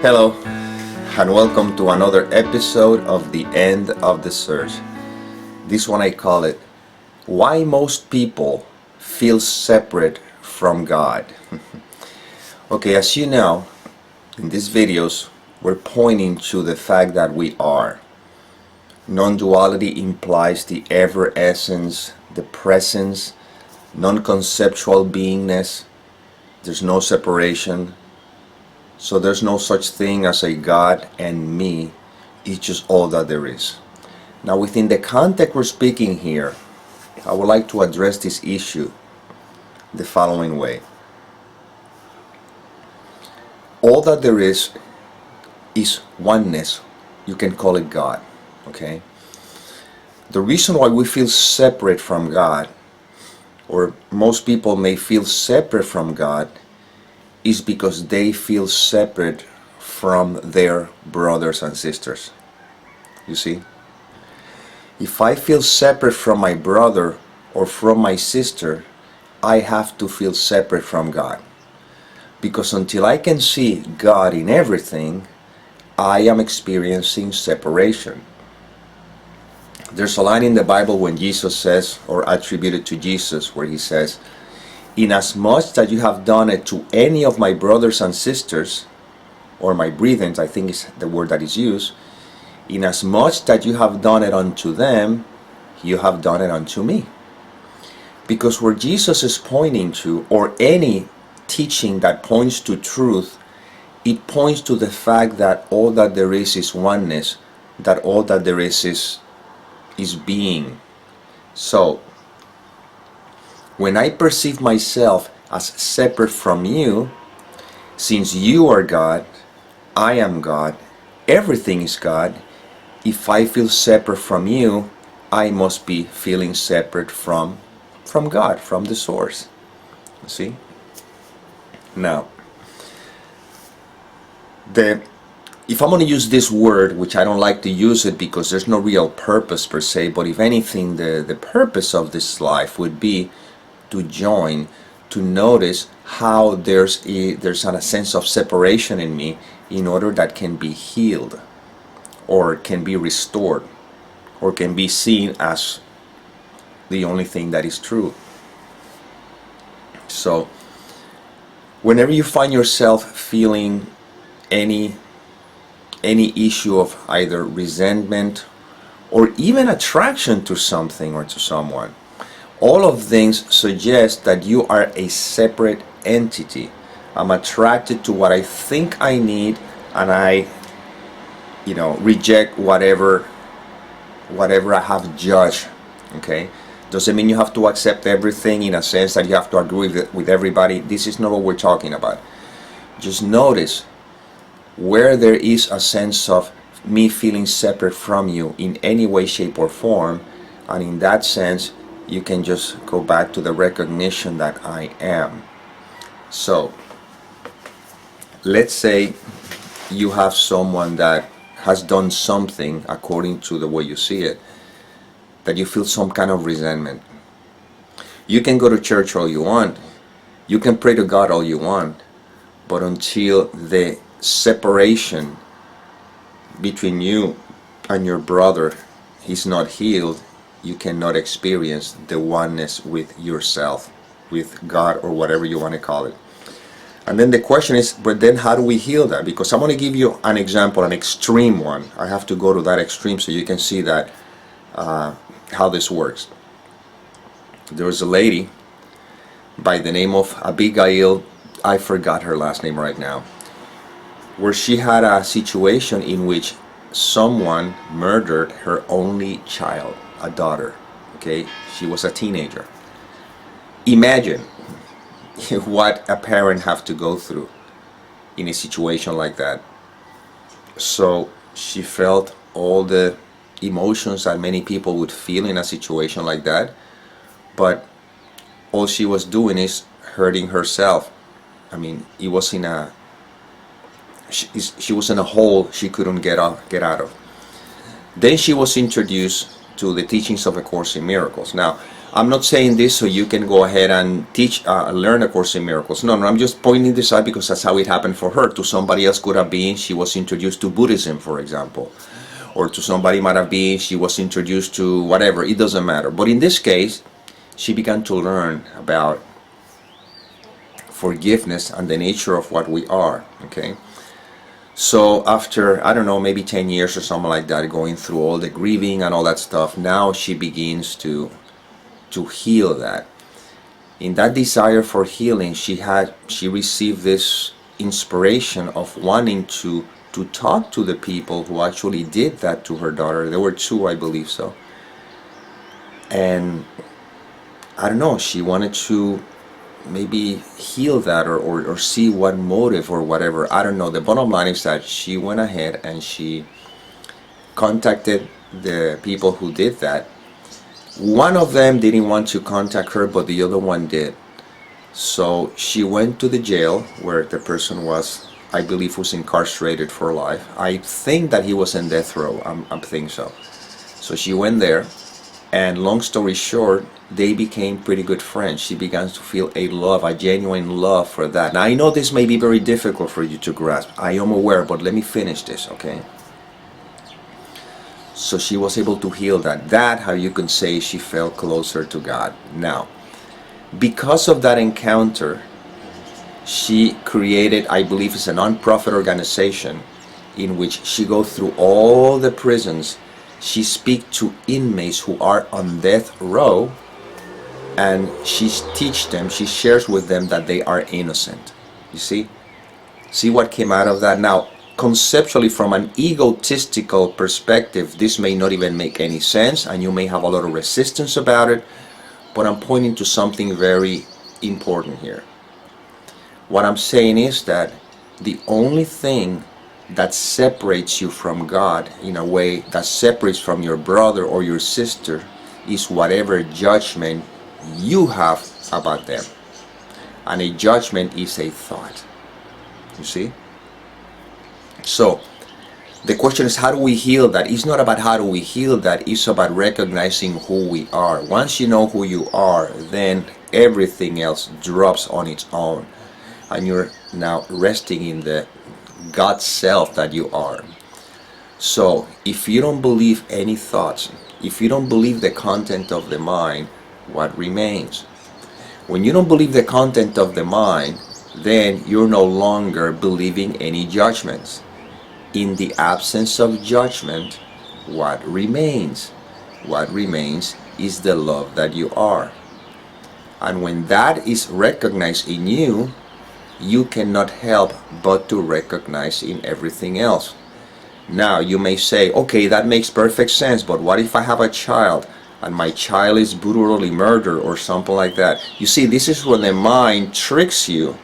Hello, and welcome to another episode of The End of the Search. This one I call it, Why Most People Feel Separate from God. Okay, as you know, in these videos, we're pointing to the fact that we are. Non-duality implies the ever-essence, the presence, non-conceptual beingness. There's no separation. So there's no such thing as a God and me. It's just all that there is. Now within the context we're speaking here, I would like to address this issue the following way. All that there is oneness. You can call it God. Okay? The reason why we feel separate from God, or most people may feel separate from God, is because they feel separate from their brothers and sisters. You see? If I feel separate from my brother or from my sister, I have to feel separate from God. Because until I can see God in everything, I am experiencing separation. There's a line in the Bible when Jesus says, or attributed to Jesus, where he says, "Inasmuch that you have done it to any of my brothers and sisters," or my brethren, I think is the word that is used, "inasmuch that you have done it unto them, you have done it unto me." Because where Jesus is pointing to, or any teaching that points to truth, it points to the fact that all that there is oneness, that all that there is being. So, when I perceive myself as separate from you, since you are God, I am God, everything is God, if I feel separate from you, I must be feeling separate from God, from the source. You see? Now, if I'm going to use this word, which I don't like to use it because there's no real purpose per se, but if anything, the purpose of this life would be to join, to notice how there's a sense of separation in me in order that can be healed, or can be restored, or can be seen as the only thing that is true. So, whenever you find yourself feeling any issue of either resentment or even attraction to something or to someone, all of things suggest that you are a separate entity. I'm attracted to what I think I need, and I, reject whatever I have judged. Okay? Doesn't mean you have to accept everything in a sense that you have to agree with everybody. This is not what we're talking about. Just notice where there is a sense of me feeling separate from you in any way, shape, or form, and in that sense, you can just go back to the recognition that I am. So, let's say you have someone that has done something according to the way you see it, that you feel some kind of resentment. You can go to church all you want, you can pray to God all you want, but until the separation between you and your brother is not healed, you cannot experience the oneness with yourself, with God, or whatever you want to call it. And then the question is, but then how do we heal that? Because I'm going to give you an example, an extreme one. I have to go to that extreme so you can see that how this works. There was a lady by the name of Abigail, I forgot her last name right now, where she had a situation in which someone murdered her only child, a daughter. Okay, she was a teenager. Imagine what a parent have to go through in a situation like that. So she felt all the emotions that many people would feel in a situation like that, but all she was doing is hurting herself. I mean, it was she was in a hole she couldn't get out of. Then she was introduced to the teachings of A Course in Miracles. Now, I'm not saying this so you can go ahead and teach, learn a Course in Miracles. No, I'm just pointing this out because that's how it happened for her. To somebody else could have been she was introduced to Buddhism, for example, or to somebody might have been she was introduced to whatever. It doesn't matter. But in this case, she began to learn about forgiveness and the nature of what we are. Okay. So after, I don't know, maybe 10 years or something like that, going through all the grieving and all that stuff, now she begins to heal that. In that desire for healing, she received this inspiration of wanting to talk to the people who actually did that to her daughter. There were two, I believe so. And I don't know, she wanted to maybe heal that or see what motive or whatever. I don't know. The bottom line is that she went ahead and she contacted the people who did that. One of them didn't want to contact her, but the other one did. So she went to the jail where the person was, I believe, was incarcerated for life. I think that he was in death row. I think so. So she went there, and long story short, they became pretty good friends. She began to feel a genuine love for that. Now I know this may be very difficult for you to grasp. I am aware, but let me finish this, okay? So she was able to heal that. That, how you can say, she felt closer to God. Now, because of that encounter, she created, I believe it's a non-profit organization in which she goes through all the prisons. She speaks to inmates who are on death row, and she teaches them, she shares with them that they are innocent. You see? See what came out of that? Now, conceptually, from an egotistical perspective, this may not even make any sense, and you may have a lot of resistance about it, but I'm pointing to something very important here. What I'm saying is that the only thing that separates you from God, in a way that separates from your brother or your sister, is whatever judgment you have about them. And a judgment is a thought. You see? So the question is, how do we heal that? It's not about how do we heal that, it's about recognizing who we are. Once you know who you are, then everything else drops on its own, and you're now resting in the God self that you are. So if you don't believe any thoughts, if you don't believe the content of the mind, what remains? When you don't believe the content of the mind, then you're no longer believing any judgments. In the absence of judgment, what remains? What remains is the love that you are. And when that is recognized in you, you cannot help but to recognize in everything else. Now you may say, okay, that makes perfect sense, but what if I have a child and my child is brutally murdered or something like that? You see, this is when the mind tricks you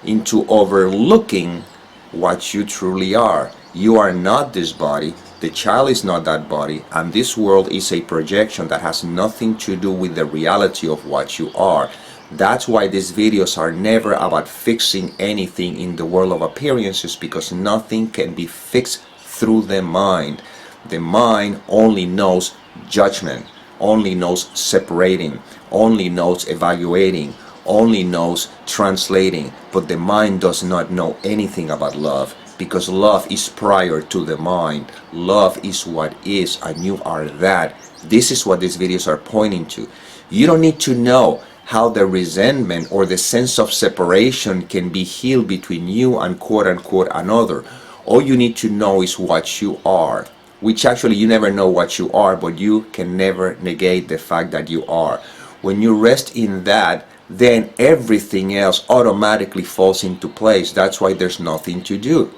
into overlooking what you truly are. You are not this body, the child is not that body, and this world is a projection that has nothing to do with the reality of what you are. That's why these videos are never about fixing anything in the world of appearances, because nothing can be fixed through the mind. The mind only knows judgment, only knows separating, only knows evaluating, only knows translating, but the mind does not know anything about love, because love is prior to the mind. Love is what is, and you are that. This is what these videos are pointing to. You don't need to know how the resentment or the sense of separation can be healed between you and quote unquote another. All you need to know is what you are, which actually you never know what you are, but you can never negate the fact that you are. When you rest in that, then everything else automatically falls into place. That's why there's nothing to do.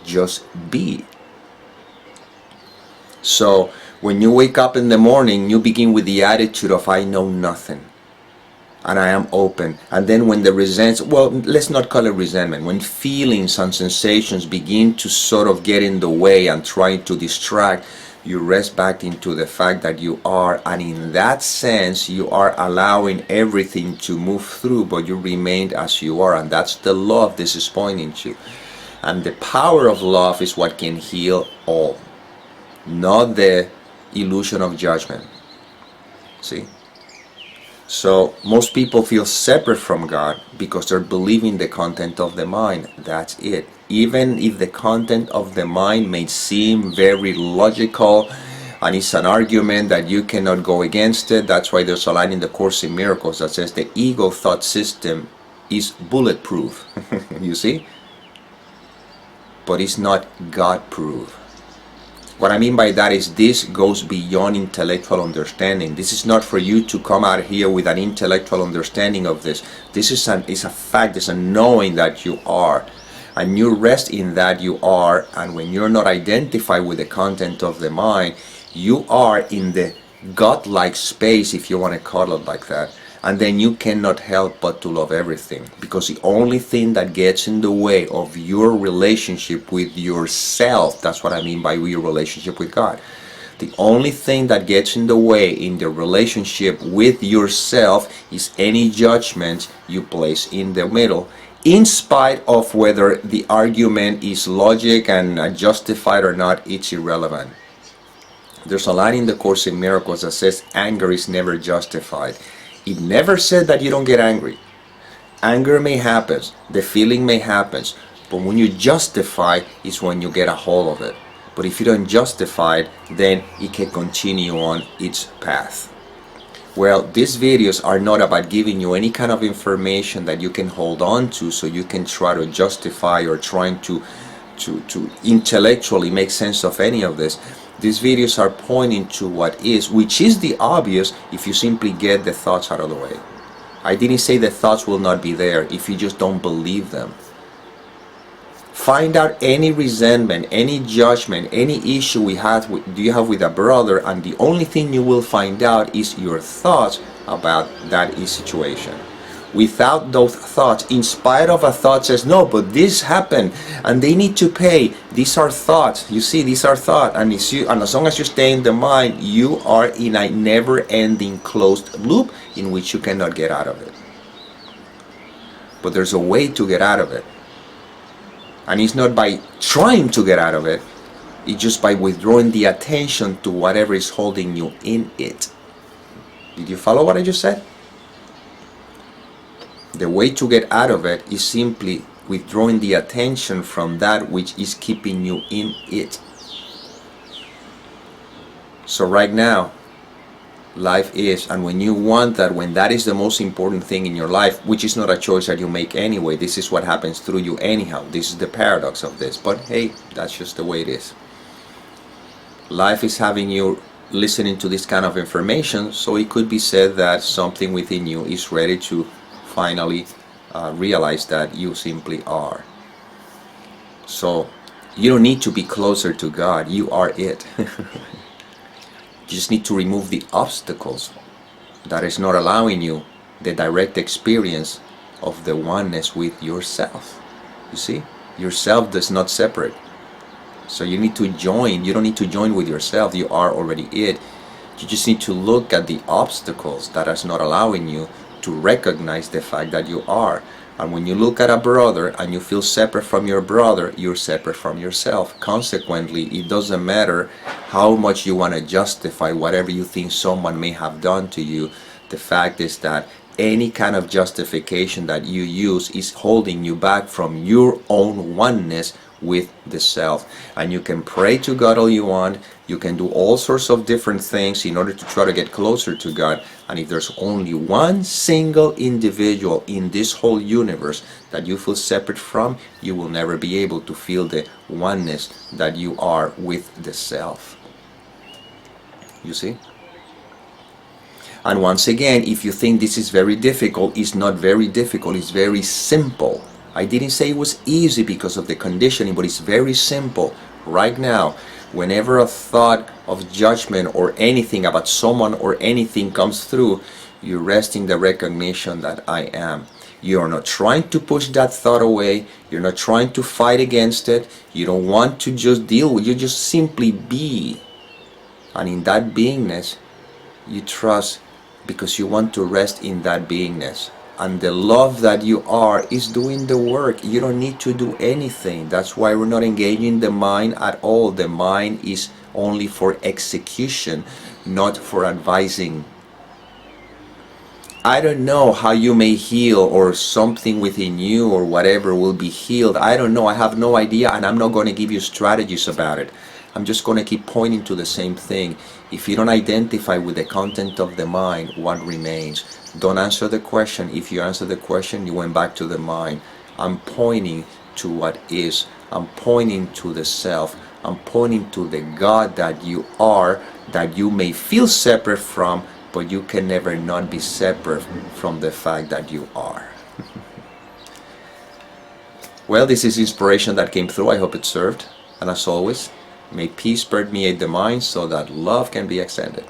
Just be. So when you wake up in the morning, you begin with the attitude of I know nothing and I am open. And then when the let's not call it resentment, when feelings and sensations begin to sort of get in the way and try to distract, you rest back into the fact that you are, and in that sense you are allowing everything to move through, but you remain as you are. And that's the love this is pointing to. And the power of love is what can heal all, not the illusion of judgment. See? So most people feel separate from God because they're believing the content of the mind. That's it. Even if the content of the mind may seem very logical and it's an argument that you cannot go against it, that's why there's a line in the Course in Miracles that says the ego thought system is bulletproof. You see? But it's not God-proof. What I mean by that is this goes beyond intellectual understanding. This is not for you to come out here with an intellectual understanding of this. This is a fact, it's a knowing that you are. And you rest in that you are, and when you're not identified with the content of the mind, you are in the God-like space, if you want to call it like that. And then you cannot help but to love everything, because the only thing that gets in the way of your relationship with yourself, that's what I mean by your relationship with God. The only thing that gets in the way in the relationship with yourself is any judgment you place in the middle, in spite of whether the argument is logic and justified or not. It's irrelevant. There's a line in the Course in Miracles that says anger is never justified. It never said that you don't get angry. Anger may happen, the feeling may happen, but when you justify is when you get a hold of it. But if you don't justify it, then it can continue on its path. Well, these videos are not about giving you any kind of information that you can hold on to so you can try to justify or trying to intellectually make sense of any of this. These videos are pointing to what is, which is the obvious if you simply get the thoughts out of the way. I didn't say the thoughts will not be there if you just don't believe them. Find out any resentment, any judgment, any issue do you have with a brother, and the only thing you will find out is your thoughts about that situation. Without those thoughts, in spite of a thought says, no, but this happened and they need to pay. These are thoughts. You see, these are thoughts. And as long as you stay in the mind, you are in a never-ending closed loop in which you cannot get out of it. But there's a way to get out of it. And it's not by trying to get out of it. It's just by withdrawing the attention to whatever is holding you in it. Did you follow what I just said? The way to get out of it is simply withdrawing the attention from that which is keeping you in it. So right now, life is, and when you want that, when that is the most important thing in your life, which is not a choice that you make anyway, this is what happens through you anyhow. This is the paradox of this. But hey, that's just the way it is. Life is having you listening to this kind of information, so it could be said that something within you is ready to finally realize that you simply are. So you don't need to be closer to God. You are it. You just need to remove the obstacles that is not allowing you the direct experience of the oneness with yourself. You see, yourself does not separate. So you need to join. You don't need to join with yourself. You are already it. You just need to look at the obstacles that is not allowing you to recognize the fact that you are. And when you look at a brother and you feel separate from your brother, you're separate from yourself. Consequently, it doesn't matter how much you want to justify whatever you think someone may have done to you. The fact is that any kind of justification that you use is holding you back from your own oneness with the self. And you can pray to God all you want, you can do all sorts of different things in order to try to get closer to God, and if there's only one single individual in this whole universe that you feel separate from, you will never be able to feel the oneness that you are with the self. You see? And once again, if you think this is very difficult, it's not very difficult, it's very simple. I didn't say it was easy because of the conditioning, but it's very simple. Right now, whenever a thought of judgment or anything about someone or anything comes through, you rest in the recognition that I am. You are not trying to push that thought away. You're not trying to fight against it. You don't want to just deal with it. You just simply be. And in that beingness, you trust because you want to rest in that beingness. And the love that you are is doing the work. You don't need to do anything. That's why we're not engaging the mind at all. The mind is only for execution, not for advising. I don't know how you may heal, or something within you or whatever will be healed. I don't know. I have no idea, and I'm not going to give you strategies about it. I'm just going to keep pointing to the same thing. If you don't identify with the content of the mind, what remains? Don't answer the question. If you answer the question, you went back to the mind. I'm pointing to what is. I'm pointing to the self. I'm pointing to the God that you are, that you may feel separate from, but you can never not be separate from the fact that you are. Well, this is inspiration that came through. I hope it served. And as always, may peace permeate the mind so that love can be extended.